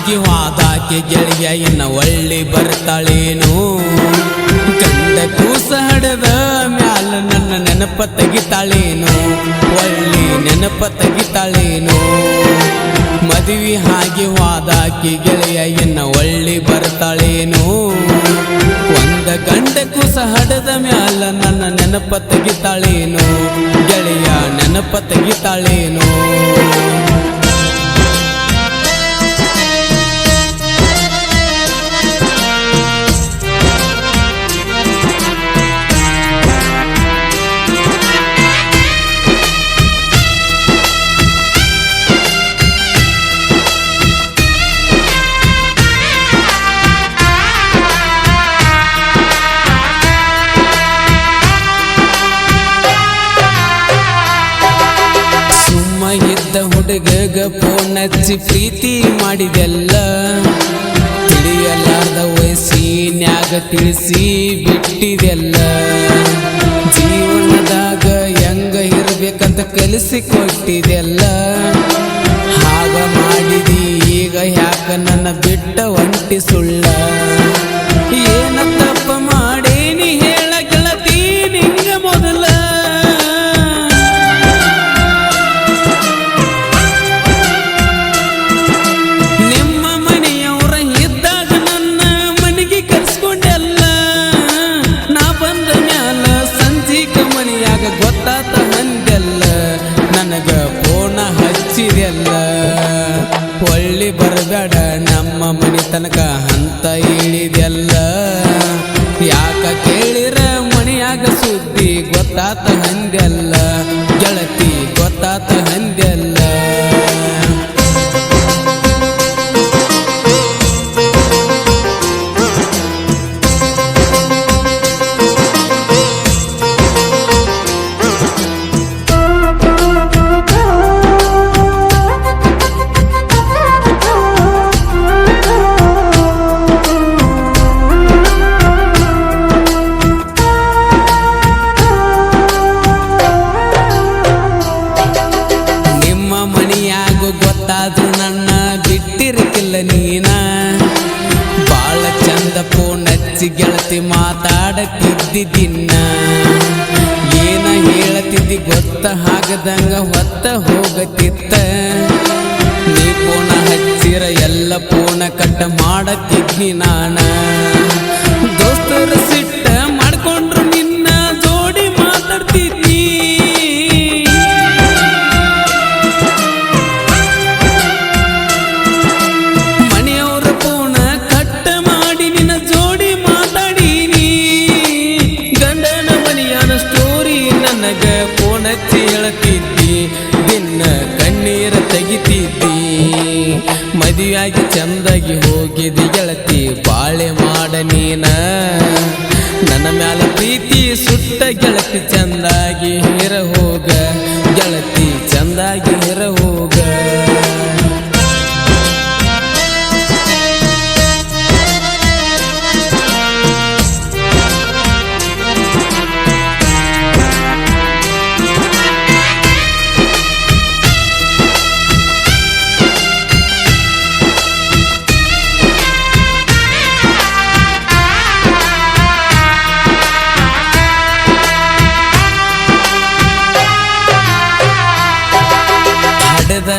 ಹಾಗೆ ವಾದಾಕೆ ಗೆಳೆಯ ಇನ್ನ ಒಳ್ಳಿ ಬರ್ತಾಳೇನು ಗಂಡ ಕೂಸ ಹಡದ ಮ್ಯಾಲ ನನ್ನ ನೆನಪ ತೆಗಿತಾಳೇನು ಒಳ್ಳಿ ನೆನಪ ತೆಗಿತಾಳೇನು ಮದುವೆ ಹಾಗೆ ವಾದಾಕೆ ಗೆಳೆಯ ಇನ್ನ ಒಳ್ಳಿ ಬರ್ತಾಳೇನು ಒಂದ ಗಂಡ ಕೂಸ ಹಡದ ಮ್ಯಾಲ ನನ್ನ ನೆನಪ ತೆಗಿತಾಳೇನು ಗೆಳೆಯ ನೆನಪ ತೆಗಿತಾಳೇನು ಇದ್ದ ಹುಡುಗಗ ಫೋನ್ ಹಚ್ಚಿ ಪ್ರೀತಿ ಮಾಡಿದೆಲ್ಲ ತಿಳಿಯಲಾರ್ದ ವಯಸ್ಸಿನ್ಯಾಗ ತಿಳಿಸಿ ಬಿಟ್ಟಿದೆಲ್ಲ ಜೀವನದಾಗ ಹೆಂಗ ಇರ್ಬೇಕಂತ ಕಲಿಸಿ ಕೊಟ್ಟಿದೆಲ್ಲ ಹಾಗ ಮಾಡಿದಿ ಈಗ ಯಾಕ ನನ್ನ ಬಿಟ್ಟ ಒಂಟಿ ಸುಳ್ಳ ಏನ ತಪ್ಪ ಮಾಡೇನಿ ಹೇಳ ಗೆಳತಿ ನಿಂಗ ಮೊದಲ ಗೊತ್ತಾತ ಹಂದೆಲ್ಲ ನನಗ ಫೋನ ಹಚ್ಚಿದೆಲ್ಲ ಒಳ್ಳಿ ಬರಬೇಡ ನಮ್ಮ ಮನೆ ತನಕ ಅಂತ ಹೇಳಿದೆಲ್ಲ ಯಾಕ ಕೇಳಿರ ಮನೆಯಾಗ ಸುದ್ದಿ ಗೊತ್ತಾತ ಹಂದೆಲ್ಲ ಗೆಳತಿ ಗೊತ್ತಾತ ಹಂದೆಲ್ಲ ಗೊತ್ತಾದ್ರು ನನ್ನ ಬಿಟ್ಟಿರಕಿಲ್ಲ ನೀನ ಬಾಳ ಚಂದ ಫೋನ್ ಹಚ್ಚಿ ಗೆಳತಿ ಮಾತಾಡತಿದ್ದಿನ್ನ ಏನ ಹೇಳತಿದ್ದಿ ಗೊತ್ತ ಹಾಗದಂಗ ಹೊತ್ತ ಹೋಗತಿತ್ತ ನೀ ಫೋನ ಹಚ್ಚಿರ ಎಲ್ಲ ಫೋನ ಕಟ್ಟ ಮಾಡತಿದ್ನಿ ನಾನ ದೋಸ್ತರ ಸಿಟ್ಟ ಮಾಡ್ಕೊಂಡ್ರು ನಿನ್ನ ಜೋಡಿ ಮಾತಾಡ್ತಿದ್ನಿ ಫೋನ್ ಹಚ್ಚಿ ಹೇಳತಿದ್ದಿ ದಿನ ಕಣ್ಣೀರ ತೆಗಿತಿದ್ದಿ ಮದುವೆಯಾಗಿ ಚಂದಾಗಿ ಹೋಗಿದ್ದಿ ಗೆಳತಿ ಬಾಳೆ ಮಾಡ ನೀನ ನನ್ನ ಮ್ಯಾಲ ಪ್ರೀತಿ ಸುಟ್ಟ ಗೆಳತಿ ಚಂದಾಗಿ ಹಿರ ಹೋಗ ಗೆಳತಿ ಚಂದಾಗಿ ಹಿರ ಹೋಗ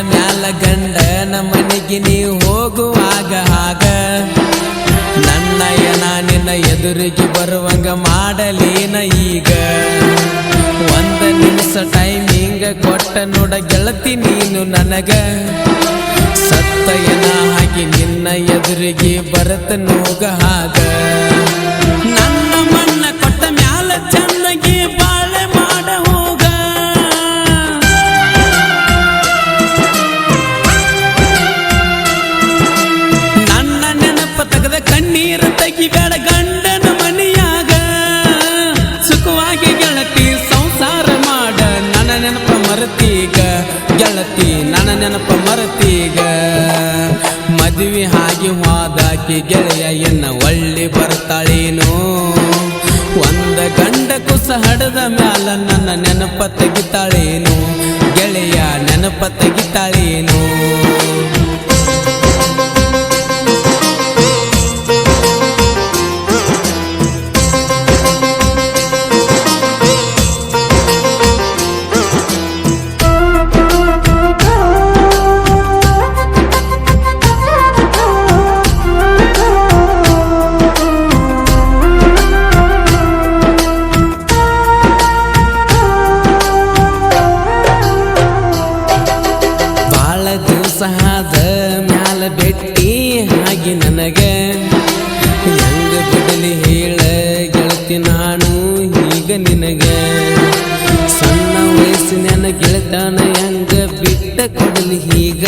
ಮ್ಯಾಲ ಗಂಡನ ಮನೆಗೆ ನೀವು ಹೋಗುವಾಗ ಆಗ ನನ್ನ ನಿನ್ನ ಎದುರಿಗೆ ಬರುವಂಗ ಮಾಡಲೇನ ಈಗ ಒಂದ ನಿಮಿಷ ಟೈಮಿಂಗ ಕೊಟ್ಟ ನೋಡ ಗೆಳತಿ ನೀನು ನನಗ ಸತ್ತಯನ ಹಾಗೆ ನಿನ್ನ ಎದುರಿಗೆ ಬರತ ನೋಗ ಹಾಗ ನನ್ನ ಮಣ್ಣ ಕೊಟ್ಟ ಮ್ಯಾಲ ಚಂದಗಿ ಬಾಳೆ ಮಾಡ ಹೋಗ ಕಣ್ಣೀರ ತೆಗಿಬೇಡ ಗಂಡನ ಮನೆಯಾಗ ಸುಖವಾಗಿ ಗೆಳತಿ ಸಂಸಾರ ಮಾಡ ನನ್ನ ನೆನಪ ಮರತೀಗ ಗೆಳತಿ ನನ್ನ ನೆನಪ ಮರತೀಗ ಮದುವೆ ಹಾಗೆ ಹೋದಾಕಿ ಗೆಳೆಯ ಎನ್ನ ಒಳ್ಳಿ ಬರ್ತಾಳೇನು ಒಂದ ಗಂಡ ಕುಸ ಹಡದ ಮ್ಯಾಲ ನನ್ನ ನೆನಪ ತೆಗಿತಾಳೇನು ಗೆಳೆಯ ನೆನಪ ತೆಗಿತಾಳೇನು ಇಟ್ಟಾನ ಹೆಂಗ ಬಿಟ್ಟ ಕೊಡಲಿ ಈಗ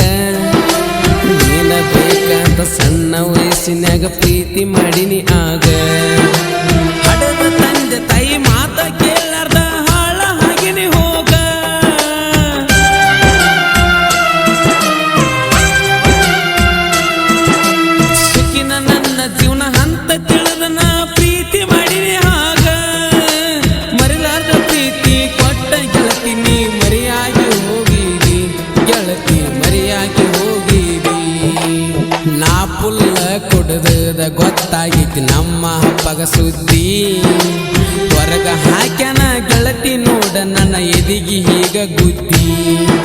ನೀನ ಬೇಕಂತ ಸಣ್ಣ ವಯಸ್ಸಿನಾಗ ಪ್ರೀತಿ ಮಾಡಿನಿ ಆಗ ಹಡದ ತಂದೆ ತಾಯಿ ಮಾತ ಕೇಳಾರ್ದ ಹಾಳ ಹಾಗಿನಿ ಹೋಗ ಸುಖಿನ ನನ್ನ ಜೀವನ ಹಂತ ತಿಳಿದನ ಪ್ರೀತಿ ಮಾಡಿನಿ ಆಗ ಮರಿಲಾರ್ದ ಪ್ರೀತಿ ಕೊಟ್ಟ ಗೆಳತಿ ನೀ ಮರಿಯಾಗಿ ಹೋಗಿದಿ ಗೆಳತಿ ಮರಿಯಾಗಿ ಹೋಗಿದಿ ನಾ ಪುಲ್ಲ ಕುಡ್ದ ಗೊತ್ತಾಗಿತ್ತು ನಮ್ಮ ಹಬ್ಬಗ ಸುದ್ದಿ ಹೊರಗ ಹಾಕ್ಯಾನ ಗೆಳತಿ ನೋಡ ನನ್ನ ಎದಿಗಿ ಹೀಗ ಗುದ್ದಿ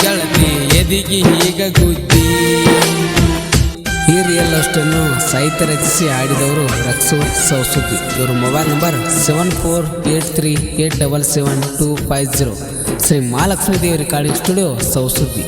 ಗೆಳತಿ ಎದಿಗಿ ಹೀಗ ಗುದ್ದಿ ಈ ರಿಯಲ್ ಅಷ್ಟನ್ನು ಸಾಹಿತ್ಯ ರಚಿಸಿ ಆಡಿದವರು ರಕ್ಷಿಸುವ ಸೌಸುದ್ದಿ. ಇವ್ರ ಮೊಬೈಲ್ ನಂಬರ್ 7483877250. ಶ್ರೀ ಮಹಾಲಕ್ಷ್ಮೀ ದೇವಿ ರೆಕಾರ್ಡಿಂಗ್ ಸ್ಟುಡಿಯೋ ಸೌಸುದ್ದಿ.